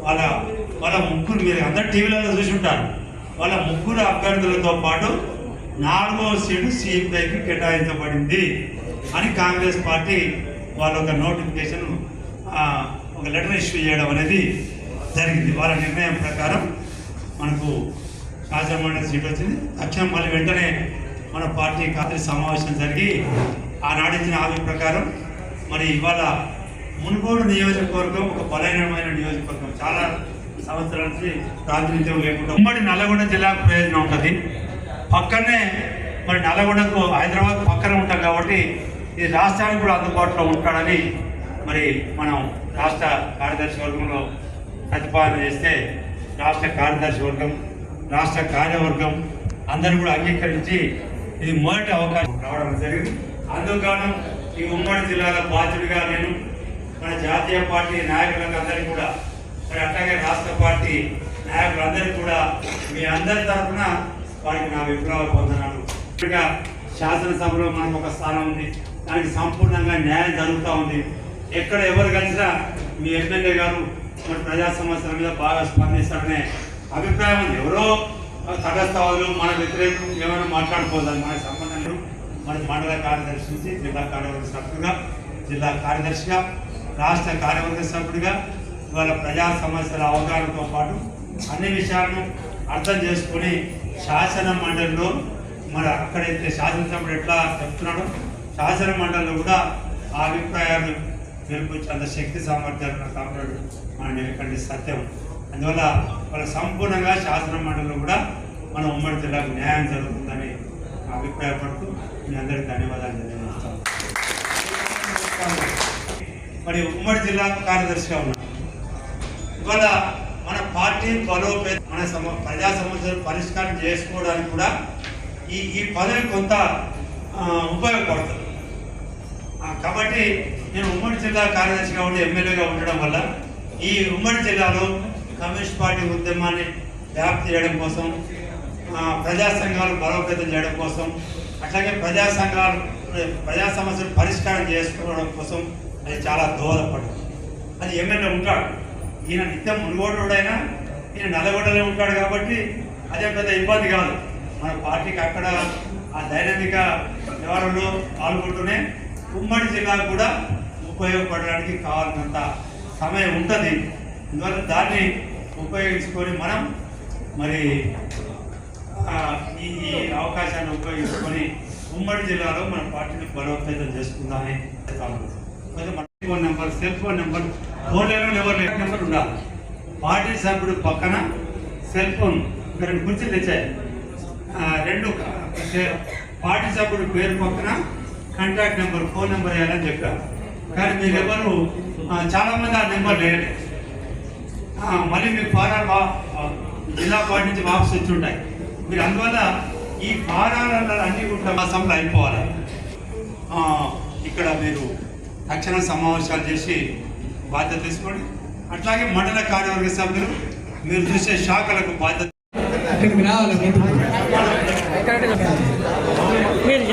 వాళ్ళ వాళ్ళ ముగ్గురు, మీరు అందరు టీవీలలో చూసి ఉంటారు, వాళ్ళ ముగ్గురు అభ్యర్థులతో పాటు 4వ సీటు సిపిఐకి కేటాయించబడింది అని కాంగ్రెస్ పార్టీ వాళ్ళు ఒక నోటిఫికేషన్, ఒక లెటర్ ఇష్యూ చేయడం అనేది జరిగింది. వాళ్ళ నిర్ణయం ప్రకారం మనకు శాసనమండలి సీట్ వచ్చింది. తక్షణం మళ్ళీ వెంటనే మన పార్టీ ఖాళీ సమావేశం జరిగి ఆనాడిచ్చిన హామీ ప్రకారం మరి ఇవాళ మునుగోడు నియోజకవర్గం ఒక బలహీనమైన నియోజకవర్గం, చాలా సంవత్సరాల నుంచి ప్రాతినిధ్యం లేకుండా ఉమ్మడి నల్లగొండ జిల్లాకు ప్రయోజనం ఉంటుంది. పక్కనే మరి నల్లగొండకు హైదరాబాద్ పక్కన ఉంటాం కాబట్టి ఇది రాష్ట్రానికి కూడా అందుబాటులో ఉంటాడని మరి మనం రాష్ట్ర కార్యదర్శి వర్గంలో ప్రతిపాదన చేస్తే రాష్ట్ర కార్యదర్శి వర్గం, రాష్ట్ర కార్యవర్గం అందరూ కూడా అంగీకరించి ఇది మొదటి అవకాశం రావడం జరిగింది. అందుకని ఈ ఉమ్మడి జిల్లాల బాధ్యుడిగా నేను మన జాతీయ పార్టీ నాయకులకు అందరికీ కూడా, మరి అట్లాగే రాష్ట్ర పార్టీ నాయకులందరికీ కూడా మీ అందరి తరఫున వారికి నా విప్లవ పొందనాలు. శాసనసభలో మనకు ఒక స్థానం ఉంది, దానికి సంపూర్ణంగా న్యాయం జరుగుతూ ఉంది. ఎక్కడ ఎవరు కలిసినా మీ ఎమ్మెల్యే గారు మన ప్రజా సమస్యల మీద బాగా స్పందిస్తారనే అభిప్రాయం ఉంది. ఎవరో తటస్థవాదులు మన వ్యతిరేకం ఏమైనా మాట్లాడుకోవాలి, మనకు సంబంధం లేదు. మన మండల కార్యదర్శి నుంచి జిల్లా కార్యవర్గ సభ్యుడిగా, జిల్లా కార్యదర్శిగా, రాష్ట్ర కార్యవర్గ సభ్యుడిగా ఇవాళ ప్రజా సమస్యల అవగాహనతో పాటు అన్ని విషయాలను అర్థం చేసుకుని శాసన మండలిలో మరి అక్కడైతే శాసనసభ్యుడు ఎట్లా చెప్తున్నాడో శాసన మండలిలో కూడా ఆ అభిప్రాయాలు గెలిపించేంత శక్తి సామర్థ్యాలు కాపాడు మన నిలకండి సత్యం. అందువల్ల వాళ్ళ సంపూర్ణంగా శాసన మండలిలో కూడా మన ఉమ్మడి జిల్లాకు న్యాయం జరుగుతుందని అభిప్రాయపడుతూ మీ అందరికీ ధన్యవాదాలు తెలియజేస్తాను. మరి ఉమ్మడి జిల్లా కార్యదర్శిగా ఉన్నాం. ఇవాళ మన పార్టీ బలోపేత, మన ప్రజా సమస్యలు పరిష్కారం చేసుకోవడానికి కూడా ఈ పదవి కొంత ఉపయోగపడుతుంది. కాబట్టి నేను ఉమ్మడి జిల్లా కార్యదర్శిగా ఉండి ఎమ్మెల్యేగా ఉండడం వల్ల ఈ ఉమ్మడి జిల్లాలో కమ్యూనిస్ట్ పార్టీ ఉద్యమాన్ని వ్యాప్తి చేయడం కోసం, ప్రజా సంఘాలు బలోపేతం చేయడం కోసం, అట్లాగే ప్రజా సమస్యలు పరిష్కారం చేసుకోవడం కోసం అది చాలా దోహదపడుతుంది. అది ఎమ్మెల్యే ఉంటాడు, ఈయన నిత్యం మునుగోడుడైనా ఈయన నల్లగొండలో ఉంటాడు కాబట్టి అదే పెద్ద ఇబ్బంది కాదు. మన పార్టీకి అక్కడ ఆ దైనందిక వ్యవహారంలో పాల్గొంటూనే ఉమ్మడి జిల్లాకు కూడా ఉపయోగపడడానికి కావాల్సినంత సమయం ఉంటుంది. అందువల్ల దాన్ని ఉపయోగించుకొని మనం మరి ఈ అవకాశాన్ని ఉపయోగించుకొని ఉమ్మడి జిల్లాలో మన పార్టీని బలోపేతం చేసుకుందామని phone number, cell phone number, phone లేని ఎవరు లేని నెంబర్ ఉండాలి. పార్టీ సభ్యుడు పక్కన సెల్ ఫోన్, 2 కుర్చీలు తెచ్చాయి, 2 పార్టీ సభ్యుడు పేరు పక్కన కాంటాక్ట్ నెంబర్, ఫోన్ నెంబర్ వేయాలని చెప్పారు. కానీ మీరు ఎవరు చాలామంది ఆ నెంబర్ లేదు. మళ్ళీ మీకు ఫారాలు జిల్లా పార్టీ నుంచి వాపసు వచ్చి ఉంటాయి. మీరు అందువల్ల ఈ ఫారాలలో అన్ని కూడా మాసంలో అయిపోవాలి. ఇక్కడ మీరు తక్షణ సమావేశాలు చేసి బాధ్యత తీసుకోండి. అట్లాగే మండల కార్యవర్గ సభ్యులు మీరు చూసే శాఖలకు బాధ్యత మీరు